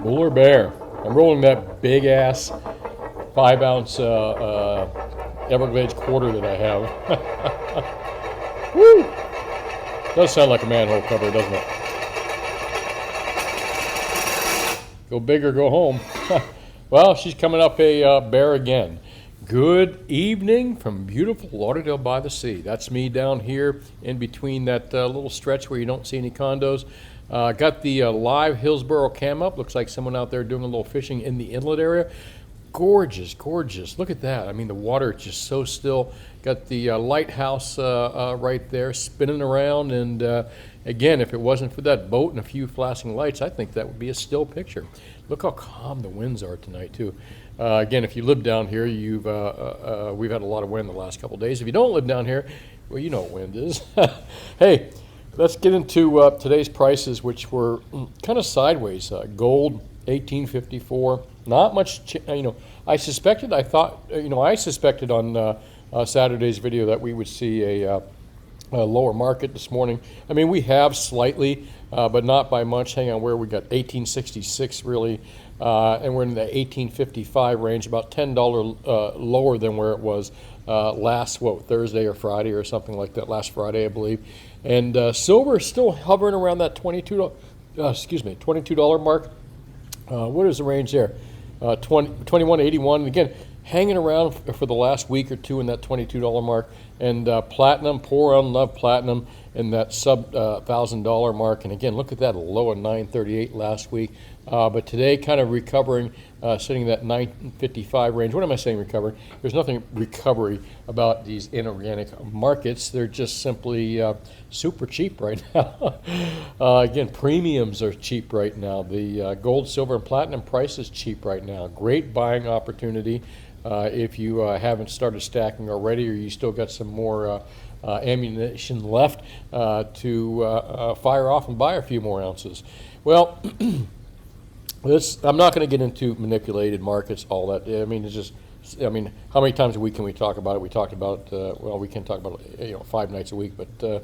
Cooler bear. I'm rolling that big ass 5-ounce Everglades quarter that I have. Woo! Does sound like a manhole cover, doesn't it? Go big or go home. Well, she's coming up a bear again. Good evening from beautiful Lauderdale by the Sea. That's me down here in between that little stretch where you don't see any condos. Got the live Hillsborough cam up. Looks like someone out there doing a little fishing in the inlet area. Gorgeous, gorgeous. Look at that. I mean, the water is just so still. Got the lighthouse right there spinning around. And again, if it wasn't for that boat and a few flashing lights, I think that would be a still picture. Look how calm the winds are tonight, too. Again, if you live down here, we've had a lot of wind the last couple of days. If you don't live down here, well, you know what wind is. Hey, let's get into today's prices, which were kind of sideways. Gold, 1854. Not much, I suspected on Saturday's video that we would see a lower market this morning. I mean, we have slightly, but not by much. Hang on, where we got 1866 really, and we're in the 1855 range, about $10 lower than where it was last Thursday or Friday or something like that. Last Friday, I believe. And silver is still hovering around that $22 mark. What is the range there? 21.81. Again, hanging around for the last week or two in that $22 mark. And platinum, poor unloved platinum in that sub $1,000 mark. And again, look at that, a low of 938 last week. But today, kind of recovering, sitting in that 955 range. What am I saying recovering? There's nothing recovery about these inorganic markets. They're just simply super cheap right now. Again, premiums are cheap right now. The gold, silver, and platinum price is cheap right now. Great buying opportunity if you haven't started stacking already, or you still got some more ammunition left to fire off and buy a few more ounces. Well, I'm not going to get into manipulated markets, all that. I mean, how many times a week can we talk about it? We talked about it, we can talk about it, 5 nights a week, but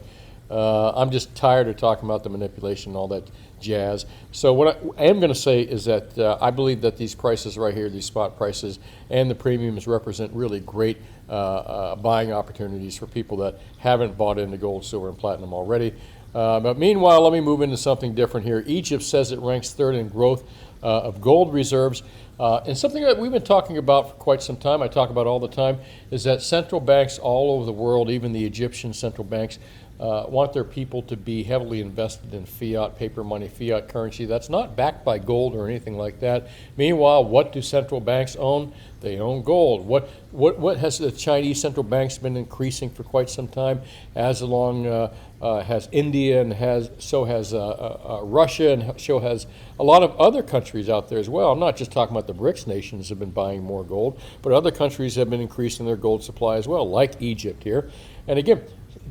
I'm just tired of talking about the manipulation and all that jazz. So what I am going to say is that I believe that these prices right here, these spot prices and the premiums represent really great buying opportunities for people that haven't bought into gold, silver, and platinum already. But meanwhile, let me move into something different here. Egypt says it ranks third in growth of gold reserves. And something that we've been talking about for quite some time, I talk about all the time, is that central banks all over the world, even the Egyptian central banks, want their people to be heavily invested in fiat paper money, fiat currency that's not backed by gold or anything like that. Meanwhile, what do central banks own? They own gold. What has the Chinese central banks been increasing for quite some time, as along has India, and so has Russia, and so has a lot of other countries out there as well. I'm not just talking about the BRICS nations have been buying more gold, but other countries have been increasing their gold supply as well, like Egypt here. And again,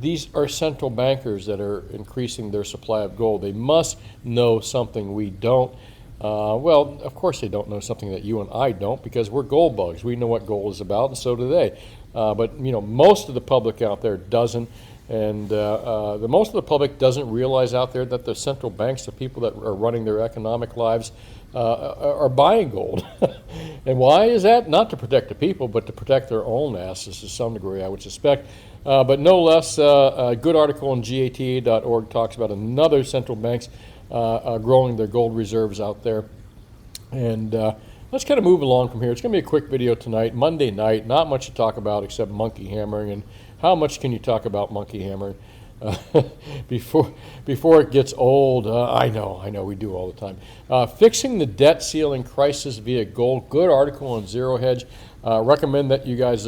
these are central bankers that are increasing their supply of gold. They must know something we don't. Well, of course they don't know something that you and I don't, because we're gold bugs. We know what gold is about, and so do they. But most of the public out there doesn't, and the most of the public doesn't realize out there that the central banks, the people that are running their economic lives, are buying gold. And why is that? Not to protect the people, but to protect their own asses to some degree, I would suspect. But no less, a good article on gata.org talks about another central banks growing their gold reserves out there. And let's kind of move along from here. It's going to be a quick video tonight, Monday night. Not much to talk about except monkey hammering. And how much can you talk about monkey hammering before it gets old? I know, we do all the time. Fixing the debt ceiling crisis via gold. Good article on Zero Hedge. Recommend that you guys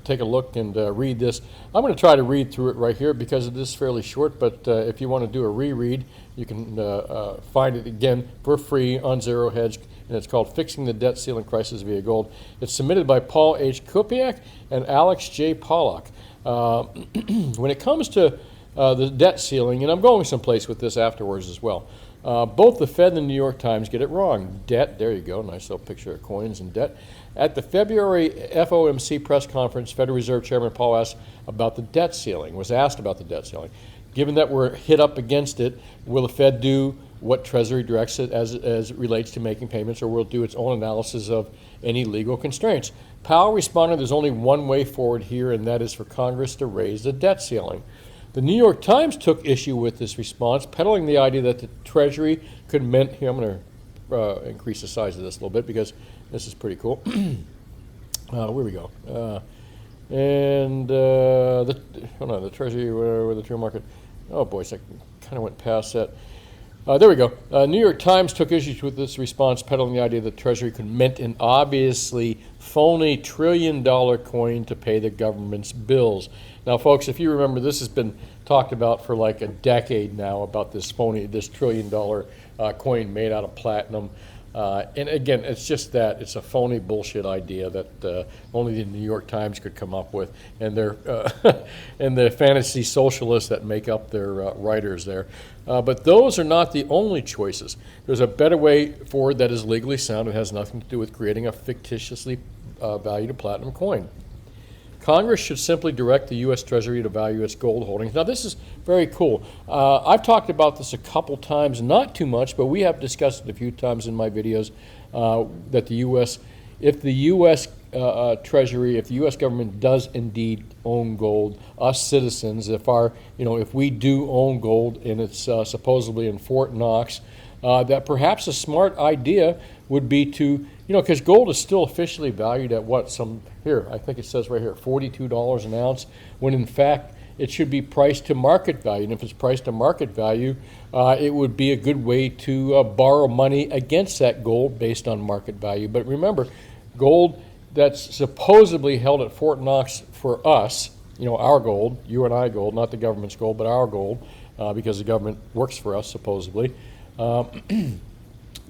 take a look and read this. I'm going to try to read through it right here because it is fairly short, but if you want to do a reread, you can find it again for free on Zero Hedge, and it's called Fixing the Debt Ceiling Crisis via Gold. It's submitted by Paul H. Kupiak and Alex J. Pollock. When it comes to the debt ceiling, and I'm going someplace with this afterwards as well, both the Fed and the New York Times get it wrong. Debt, there you go, nice little picture of coins and debt. At the February FOMC press conference, Federal Reserve Chairman Paul was asked about the debt ceiling. given that we're hit up against it, will the Fed do what Treasury directs it as it relates to making payments, or will it do its own analysis of any legal constraints? Powell responded, there's only one way forward here, and that is for Congress to raise the debt ceiling. The New York Times took issue with this response, peddling the idea that the Treasury could here, I'm going to increase the size of this a little bit because this is pretty cool. Where we go. The Treasury, where the true market, oh boy, so I kind of went past that. There we go. New York Times took issue with this response, peddling the idea that Treasury could mint an obviously phony $1 trillion coin to pay the government's bills. Now, folks, if you remember, this has been talked about for like a decade now about this $1 trillion coin made out of platinum. And again, it's just that. It's a phony bullshit idea that only the New York Times could come up with, and and the fantasy socialists that make up their writers there. But those are not the only choices. There's a better way forward that is legally sound and has nothing to do with creating a fictitiously valued platinum coin. Congress should simply direct the U.S. Treasury to value its gold holdings. Now, this is very cool. I've talked about this a couple times, not too much, but we have discussed it a few times in my videos that if the U.S. Treasury, if the U.S. government does indeed own gold, us citizens, if we do own gold and it's supposedly in Fort Knox, that perhaps a smart idea would be to, because gold is still officially valued at I think it says right here, $42 an ounce, when in fact it should be priced to market value. And if it's priced to market value, it would be a good way to borrow money against that gold based on market value. But remember, gold that's supposedly held at Fort Knox for us, our gold, you and I gold, not the government's gold, but our gold, because the government works for us supposedly.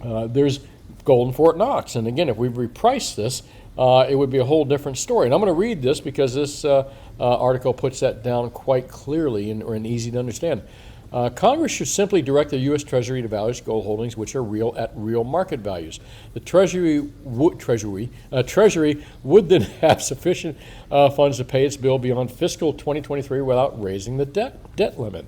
There's gold in Fort Knox. And again, if we reprice this, it would be a whole different story. And I'm going to read this because this article puts that down quite clearly and easy to understand. Congress should simply direct the U.S. Treasury to value its gold holdings, which are real at real market values. The Treasury would then have sufficient funds to pay its bill beyond fiscal 2023 without raising the debt limit.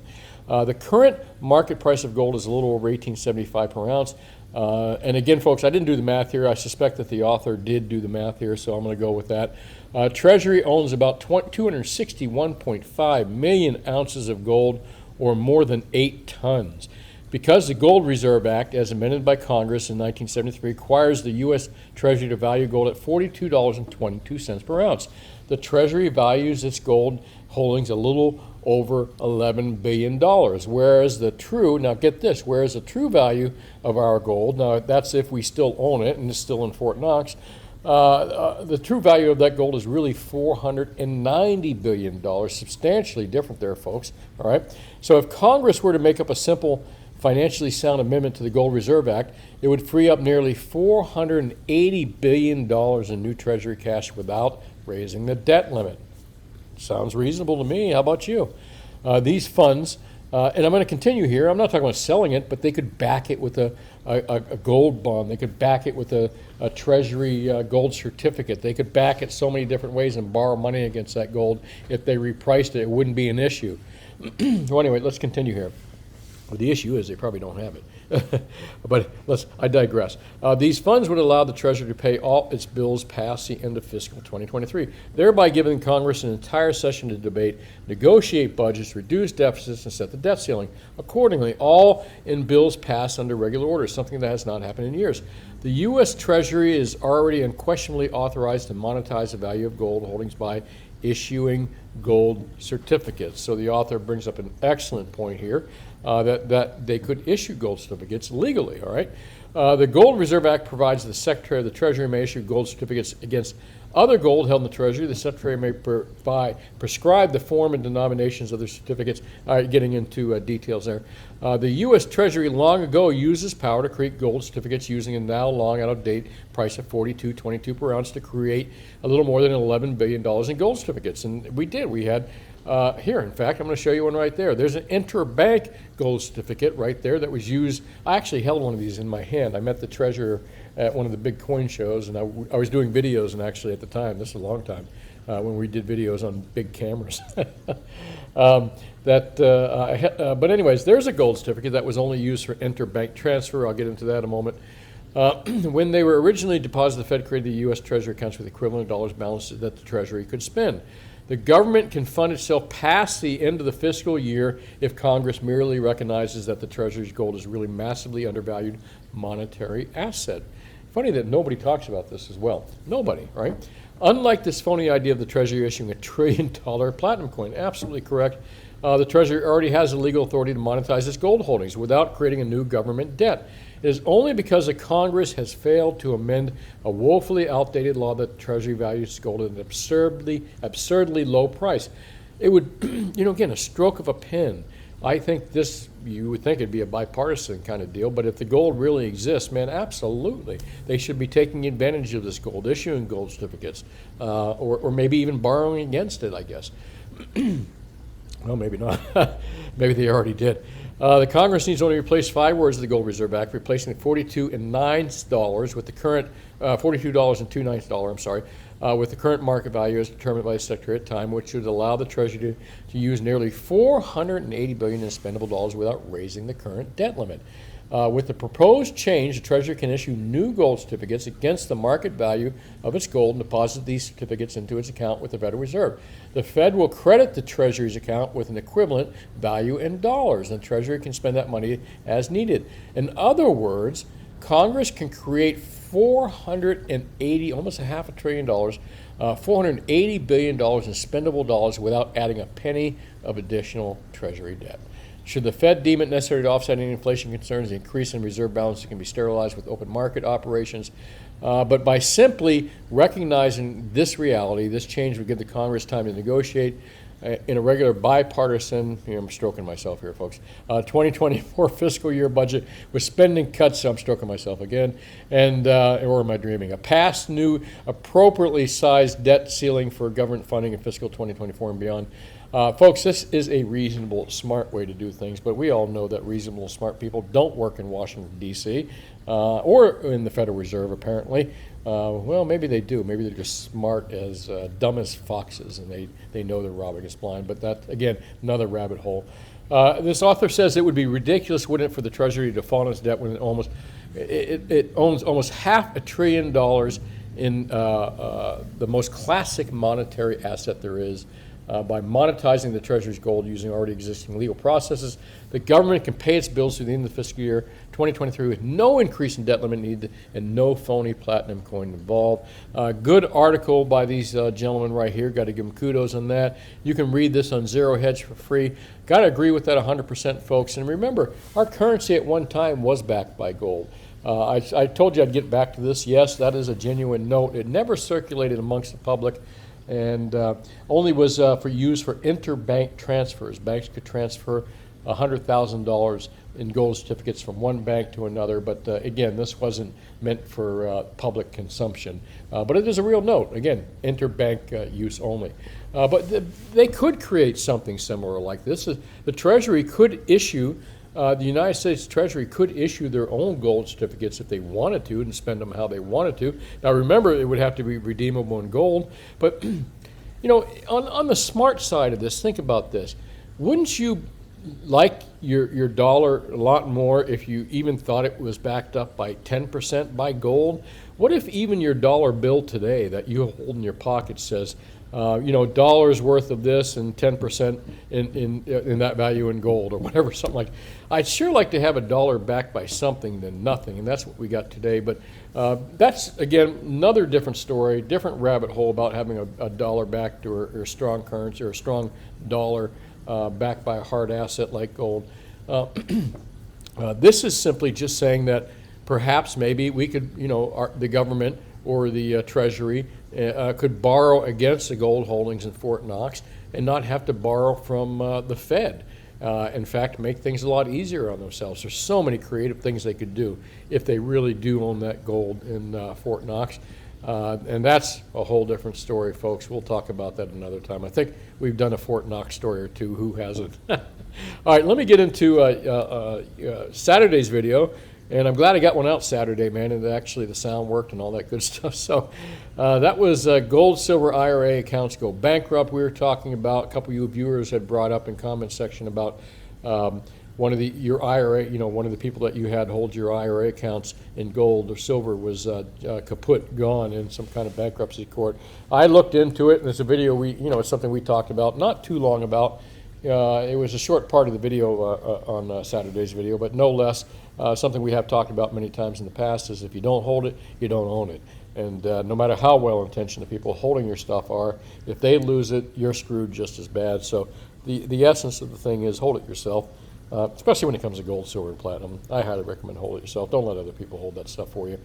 The current market price of gold is a little over $18.75 per ounce. And again, folks, I didn't do the math here. I suspect that the author did do the math here, so I'm going to go with that. Treasury owns about 261.5 million ounces of gold, or more than 8 tons. Because the Gold Reserve Act, as amended by Congress in 1973, requires the U.S. Treasury to value gold at $42.22 per ounce. The Treasury values its gold holdings a little over $11 billion, whereas the true value of our gold, now that's if we still own it and it's still in Fort Knox, the true value of that gold is really $490 billion, substantially different there, folks, all right? So if Congress were to make up a simple financially sound amendment to the Gold Reserve Act, it would free up nearly $480 billion in new Treasury cash without raising the debt limit. Sounds reasonable to me. How about you? These funds, and I'm going to continue here. I'm not talking about selling it, but they could back it with a gold bond. They could back it with a Treasury gold certificate. They could back it so many different ways and borrow money against that gold. If they repriced it, it wouldn't be an issue. So anyway, let's continue here. Well, the issue is they probably don't have it. But I digress. These funds would allow the Treasury to pay all its bills past the end of fiscal 2023, thereby giving Congress an entire session to debate, negotiate budgets, reduce deficits, and set the debt ceiling. Accordingly, all in bills passed under regular order, something that has not happened in years. The U.S. Treasury is already unquestionably authorized to monetize the value of gold holdings by issuing gold certificates. So the author brings up an excellent point here. That they could issue gold certificates legally, all right? The Gold Reserve Act provides the Secretary of the Treasury may issue gold certificates against other gold held in the Treasury. The Secretary may prescribe the form and denominations of the certificates. All right, getting into details there. The U.S. Treasury long ago used this power to create gold certificates using a now long out-of-date price of $42.22 per ounce to create a little more than $11 billion in gold certificates. And we did. We had here, in fact, I'm going to show you one right there. There's an interbank gold certificate right there that was used. I actually held one of these in my hand. I met the treasurer at one of the big coin shows, and I was doing videos, and actually at the time, this is a long time, when we did videos on big cameras. But anyways, there's a gold certificate that was only used for interbank transfer. I'll get into that in a moment. When they were originally deposited, the Fed created the U.S. Treasury accounts with equivalent dollars balances that the Treasury could spend. The government can fund itself past the end of the fiscal year if Congress merely recognizes that the Treasury's gold is really massively undervalued monetary asset. Funny that nobody talks about this as well. Nobody, right? Unlike this phony idea of the Treasury issuing $1 trillion platinum coin, absolutely correct. The Treasury already has the legal authority to monetize its gold holdings without creating a new government debt. It is only because the Congress has failed to amend a woefully outdated law that the Treasury values gold at an absurdly low price. It would, again, a stroke of a pen. I think this, you would think it'd be a bipartisan kind of deal, but if the gold really exists, man, absolutely. They should be taking advantage of this gold, issuing gold certificates, or maybe even borrowing against it, I guess. Well, maybe not. Maybe they already did. The Congress needs only replace 5 words of the Gold Reserve Act, replacing the $42.09 with the current $42.29, I'm sorry, with the current market value as determined by the Secretary at the time, which would allow the Treasury to use nearly $480 billion in spendable dollars without raising the current debt limit. With the proposed change, the Treasury can issue new gold certificates against the market value of its gold and deposit these certificates into its account with the Federal Reserve. The Fed will credit the Treasury's account with an equivalent value in dollars, and the Treasury can spend that money as needed. In other words, Congress can create 480, almost $500 billion, $480 billion in spendable dollars without adding a penny of additional Treasury debt. Should the Fed deem it necessary to offset any inflation concerns, the increase in reserve balances can be sterilized with open market operations. But by simply recognizing this reality, this change would give the Congress time to negotiate in a regular bipartisan, I'm stroking myself here, folks, 2024 fiscal year budget with spending cuts, I'm stroking myself again, and or am I dreaming? A passed new appropriately sized debt ceiling for government funding in fiscal 2024 and beyond. Folks, this is a reasonable, smart way to do things, but we all know that reasonable, smart people don't work in Washington, D.C., or in the Federal Reserve, apparently. Well, maybe they do. Maybe they're just smart as dumb as foxes, and they know they're robbing us blind. But that, again, another rabbit hole. This author says it would be ridiculous, wouldn't it, for the Treasury to default on its debt when it owns almost $500 billion in the most classic monetary asset there is. By monetizing the Treasury's gold using already existing legal processes, the government can pay its bills through the end of the fiscal year 2023 with no increase in debt limit needed and no phony platinum coin involved. Good article by these gentlemen right here. Got to give them kudos on that. You can read this on Zero Hedge for free. Got to agree with that 100%, folks. And remember, our currency at one time was backed by gold. I told you I'd get back to this. Yes, that is a genuine note. It never circulated amongst the public, and only was used for interbank transfers. Banks could transfer $100,000 in gold certificates from one bank to another, but again, this wasn't meant for public consumption. But it is a real note. Again, interbank use only. But they could create something similar like this. The Treasury could issue, the United States Treasury could issue their own gold certificates if they wanted to and spend them how they wanted to. Now remember, it would have to be redeemable in gold, but on the smart side of this, think about this. Wouldn't you like your dollar a lot more if you even thought it was backed up by 10% by gold? What if even your dollar bill today that you hold in your pocket says, dollars worth of this and 10% in that value in gold or whatever, something like. I'd sure like to have a dollar backed by something than nothing, and that's what we got today. But that's, again, another different story, different rabbit hole about having a dollar backed or a strong currency or a strong dollar backed by a hard asset like gold. This is simply just saying that perhaps maybe we could, the government or the Treasury could borrow against the gold holdings in Fort Knox and not have to borrow from the Fed. In fact, make things a lot easier on themselves. There's so many creative things they could do if they really do own that gold in Fort Knox. And that's a whole different story, folks. We'll talk about that another time. I think we've done a Fort Knox story or two. Who hasn't? All right, let me get into Saturday's video. And I'm glad I got one out Saturday, man, and actually the sound worked and all that good stuff. So that was Gold, Silver, IRA Accounts Go Bankrupt. We were talking about, a couple of you viewers had brought up in comment section about one of your IRA, one of the people that you had hold your IRA accounts in gold or silver was kaput, gone in some kind of bankruptcy court. I looked into it, and it's a video it's something we talked about not too long about. It was a short part of the video on Saturday's video, but no less something we have talked about many times in the past is if you don't hold it, you don't own it. And no matter how well-intentioned the people holding your stuff are, if they lose it, you're screwed just as bad. So the essence of the thing is hold it yourself, especially when it comes to gold, silver, and platinum. I highly recommend hold it yourself. Don't let other people hold that stuff for you.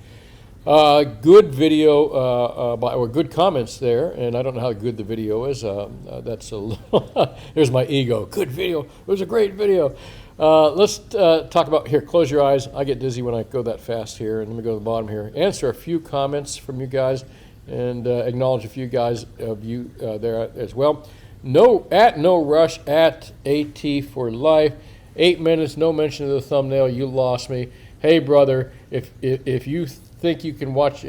Good video, or good comments there, and I don't know how good the video is. That's a little there's my ego. Good video. It was a great video. Let's talk about, here, close your eyes. I get dizzy when I go that fast here, and let me go to the bottom here. Answer a few comments from you guys, and acknowledge a few guys of you there as well. No rush at AT for life. 8 minutes, no mention of the thumbnail. You lost me. Hey, brother, if you think you can watch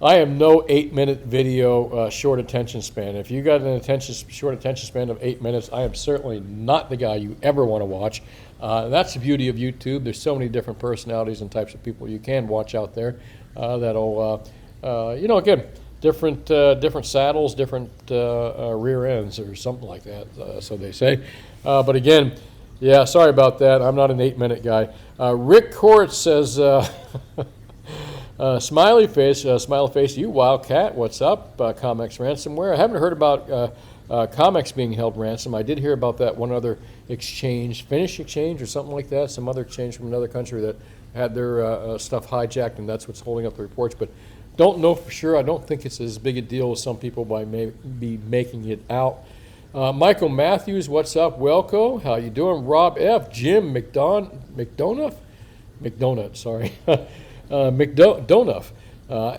I am no 8-minute video short attention span. If you got an short attention span of 8 minutes, I am certainly not the guy you ever want to watch. That's the beauty of YouTube. There's so many different personalities and types of people you can watch out there that'll again, different saddles, different rear ends or something like that, so they say. But again, yeah, sorry about that. I'm not an 8-minute guy. Rick Court says, smiley face, you wildcat, what's up? Comex ransomware. I haven't heard about Comex being held ransom. I did hear about that one other exchange, Finnish exchange or something like that, some other exchange from another country that had their stuff hijacked, and that's what's holding up the reports. But don't know for sure. I don't think it's as big a deal as some people might be making it out. Michael Matthews, what's up? Welco, how you doing? Rob F. Jim McDonough, sorry. McDonough.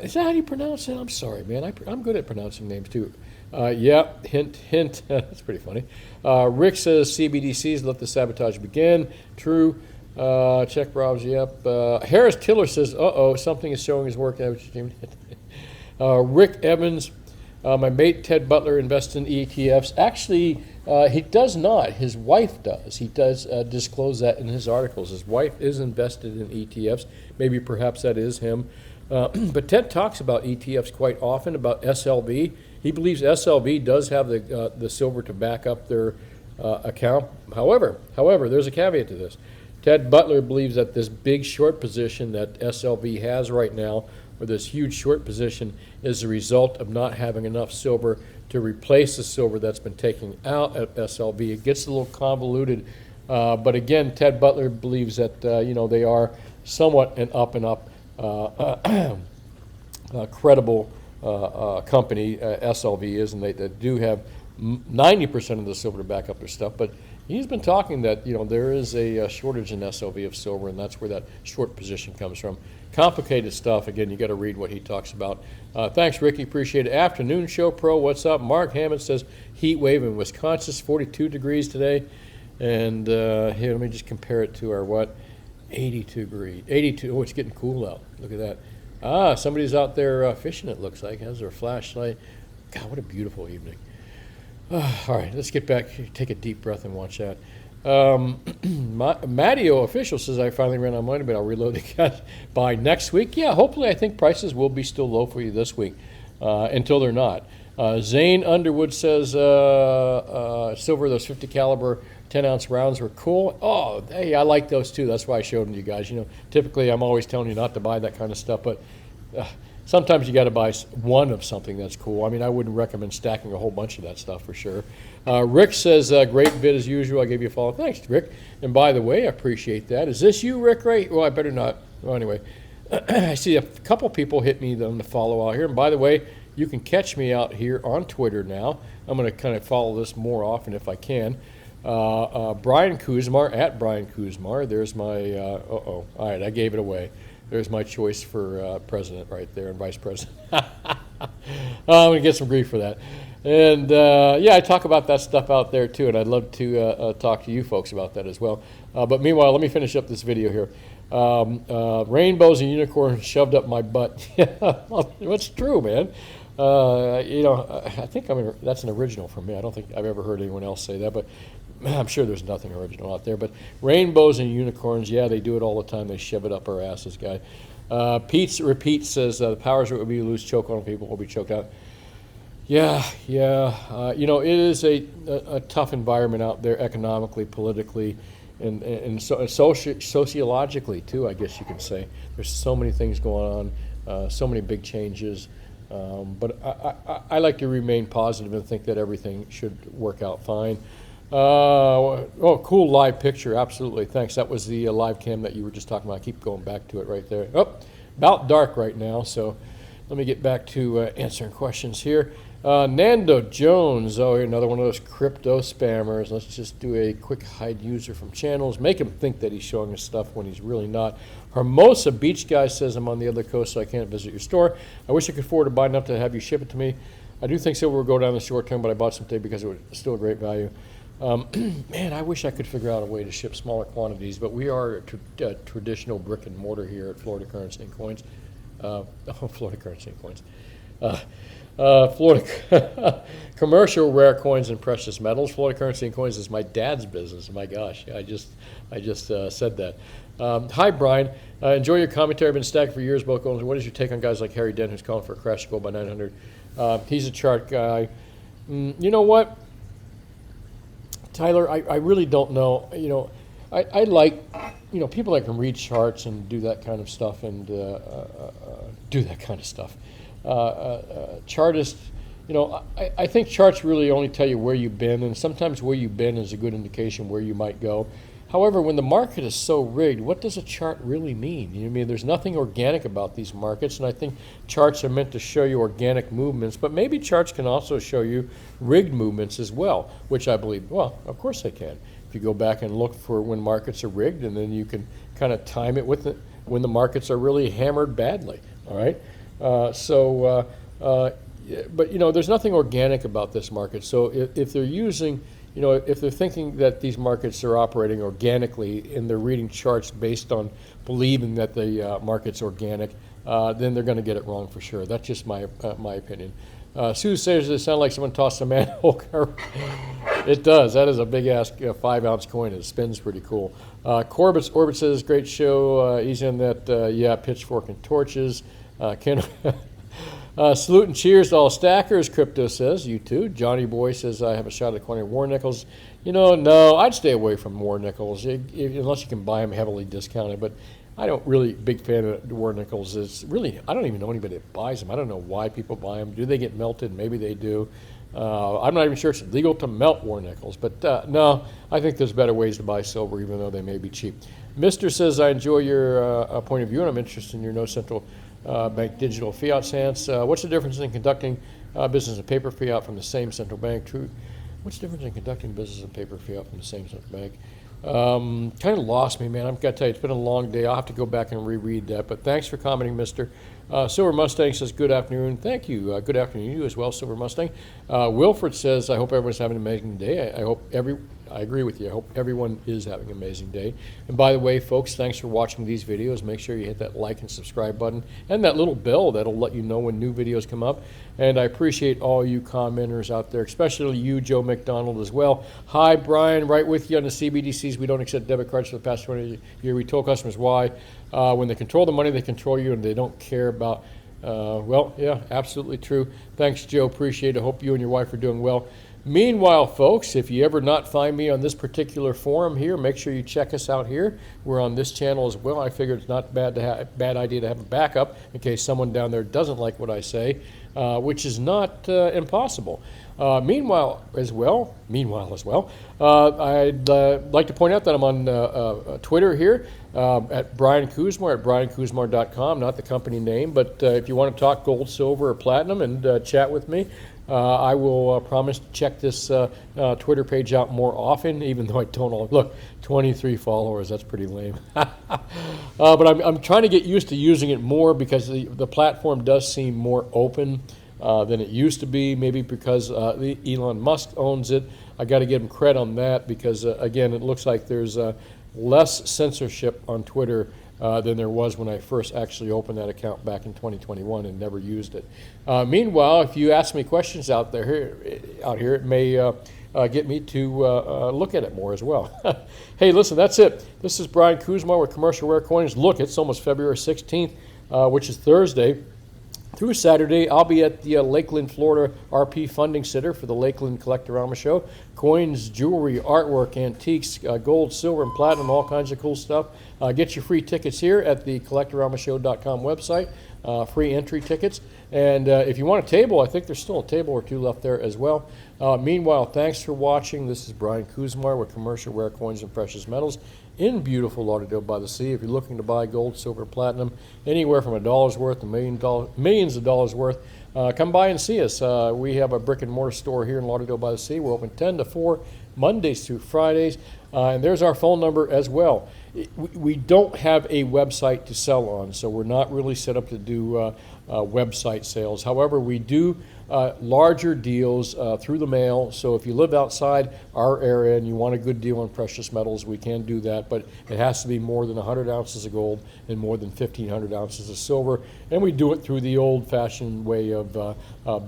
Is that how you pronounce it? I'm sorry, man. I'm good at pronouncing names, too. Yeah, hint. That's pretty funny. Rick says CBDCs, let the sabotage begin. True. Check browse, yep. Harris Tiller says, something is showing his work. Rick Evans, my mate Ted Butler invests in ETFs. Actually, he does not. His wife does. He does disclose that in his articles. His wife is invested in ETFs. Maybe perhaps that is him. But Ted talks about ETFs quite often, about SLV. He believes SLV does have the silver to back up their account. However, there's a caveat to this. Ted Butler believes that this big short position that SLV has right now, or this huge short position, is the result of not having enough silver to replace the silver that's been taken out at SLV. It gets a little convoluted, but again, Ted Butler believes that they are somewhat an up and up credible company. SLV is, and they do have 90% of the silver to back up their stuff. But he's been talking that there is a shortage in SLV of silver, and that's where that short position comes from. Complicated stuff. Again, you got to read what he talks about. Thanks, Ricky. Appreciate it. Afternoon Show Pro. What's up? Mark Hammond says heat wave in Wisconsin, 42 degrees today. And here, let me just compare it to our 82 degrees. 82. Oh, it's getting cool out. Look at that. Somebody's out there fishing, it looks like. Has their flashlight. God, what a beautiful evening. All right, let's get back. Take a deep breath and watch that. Matteo Official says, I finally ran out of money, but I'll reload the cash by next week. Yeah, hopefully I think prices will be still low for you this week until they're not. Zane Underwood says, silver, those 50 caliber 10-ounce rounds were cool. Oh, hey, I like those too. That's why I showed them to you guys. Typically I'm always telling you not to buy that kind of stuff, but sometimes you got to buy one of something that's cool. I mean, I wouldn't recommend stacking a whole bunch of that stuff for sure. Rick says, great vid as usual. I gave you a follow. Thanks, Rick. And by the way, I appreciate that. Is this you, Rick, right? Well, I better not. Well, anyway, I see a couple people hit me on the follow out here. And by the way, you can catch me out here on Twitter now. I'm going to kind of follow this more often if I can. Brian Kuzmar, at Brian Kuzmar. There's my, all right, I gave it away. There's my choice for president right there and vice president. I'm going to get some grief for that. And yeah, I talk about that stuff out there too, and I'd love to talk to you folks about that as well. But meanwhile, let me finish up this video here. Rainbows and unicorns shoved up my butt. Yeah, it's true, man. I think that's an original from me. I don't think I've ever heard anyone else say that, but I'm sure there's nothing original out there. But rainbows and unicorns, yeah, they do it all the time. They shove it up our asses, guy. Pete's Repeat says the powers that would be loose choke on people will be choked out. Yeah. It is a tough environment out there economically, politically, and sociologically too, I guess you can say. There's so many things going on, so many big changes. But I like to remain positive and think that everything should work out fine. Cool live picture. Absolutely. Thanks. That was the live cam that you were just talking about. I keep going back to it right there. Oh, about dark right now. So let me get back to answering questions here. Nando Jones. Oh, another one of those crypto spammers. Let's just do a quick hide user from channels. Make him think that he's showing us stuff when he's really not. Hermosa Beach Guy says I'm on the other coast, so I can't visit your store. I wish I could afford to buy enough to have you ship it to me. I do think silver will go down in the short term, but I bought some today because it was still a great value. Man, I wish I could figure out a way to ship smaller quantities, but we are a traditional brick and mortar here at Florida Currency and Coins. Florida Currency and Coins. Florida Commercial Rare Coins and Precious Metals. Florida Currency and Coins is my dad's business. My gosh, I just said that. Hi, Brian. Enjoy your commentary. I've been stacking for years, both goals. What is your take on guys like Harry Dent, who's calling for a crash to gold by 900? He's a chart guy. You know what, Tyler? I really don't know. I like, people that can read charts and do that kind of stuff and chartists, I think charts really only tell you where you've been, and sometimes where you've been is a good indication where you might go. However, when the market is so rigged, what does a chart really mean? There's nothing organic about these markets, and I think charts are meant to show you organic movements, but maybe charts can also show you rigged movements as well, which I believe, well, of course they can. If you go back and look for when markets are rigged, and then you can kind of time it with when the markets are really hammered badly, all right? But there's nothing organic about this market. So if they're using, if they're thinking that these markets are operating organically and they're reading charts based on believing that the market's organic, then they're going to get it wrong for sure. That's just my opinion. Sue says, does it sound like someone tossed a manhole cover? It does. That is a big-ass 5-ounce coin. It spins pretty cool. Orbit says, great show. He's in that, pitchfork and torches. Salute and cheers to all stackers, Crypto says. You too. Johnny Boy says, I have a shot at acquiring war nickels. No, I'd stay away from war nickels, unless you can buy them heavily discounted. But I don't really, big fan of war nickels. It's really, I don't even know anybody that buys them. I don't know why people buy them. Do they get melted? Maybe they do. I'm not even sure it's legal to melt war nickels. But no, I think there's better ways to buy silver, even though they may be cheap. Mister says, I enjoy your point of view, and I'm interested in your no central bank digital fiat stance. What's the difference in conducting business in paper fiat from the same central bank? True. What's the difference in conducting business in paper fiat from the same central bank? Kind of lost me, man. I've got to tell you, it's been a long day. I'll have to go back and reread that. But thanks for commenting, Mister. Silver Mustang says, good afternoon. Thank you. Good afternoon to you as well, Silver Mustang. Wilfred says, I hope everyone's having an amazing day. I agree with you. I hope everyone is having an amazing day. And by the way, folks, thanks for watching these videos. Make sure you hit that like and subscribe button and that little bell that'll let you know when new videos come up. And I appreciate all you commenters out there, especially you, Joe McDonald, as well. Hi, Brian, right with you on the CBDCs. We don't accept debit cards for the past 20 years. We told customers why. When they control the money, they control you, and they don't care about, yeah, absolutely true. Thanks, Joe. Appreciate it. Hope you and your wife are doing well. Meanwhile, folks, if you ever not find me on this particular forum here, make sure you check us out here. We're on this channel as well. I figured it's not bad idea to have a backup in case someone down there doesn't like what I say, which is not impossible. Meanwhile as well, I'd like to point out that I'm on Twitter here at Brian Kuzmar at briankuzmar.com, not the company name, but if you want to talk gold, silver, or platinum and chat with me, I will promise to check this Twitter page out more often, even though I don't all. Look, 23 followers, that's pretty lame. But I'm trying to get used to using it more because the platform does seem more open than it used to be, maybe because Elon Musk owns it. I got to give him credit on that because, again, it looks like there's less censorship on Twitter than there was when I first actually opened that account back in 2021 and never used it. Meanwhile, if you ask me questions out here, it may get me to look at it more as well. Hey, listen, that's it. This is Brian Kuzma with Commercial Rare Coins. Look, it's almost February 16th, which is Thursday. Through Saturday, I'll be at the Lakeland, Florida RP Funding Center for the Lakeland Collectorama Show. Coins, jewelry, artwork, antiques, gold, silver, and platinum, all kinds of cool stuff. Get your free tickets here at the collectoramashow.com website, free entry tickets. And if you want a table, I think there's still a table or two left there as well. Meanwhile, thanks for watching. This is Brian Kuzma with Commercial Rare Coins and Precious Metals in beautiful Lauderdale by the Sea. If you're looking to buy gold, silver, platinum, anywhere from $1 worth to millions of dollars worth, come by and see us. We have a brick and mortar store here in Lauderdale by the Sea. We're open 10 to 4 Mondays through Fridays. And there's our phone number as well. We don't have a website to sell on, so we're not really set up to do website sales. However, we do larger deals through the mail. So if you live outside our area and you want a good deal on precious metals, we can do that. But it has to be more than 100 ounces of gold and more than 1,500 ounces of silver. And we do it through the old-fashioned way of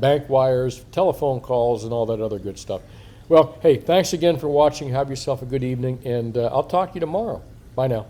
bank wires, telephone calls, and all that other good stuff. Well, hey, thanks again for watching. Have yourself a good evening, and I'll talk to you tomorrow. Bye now.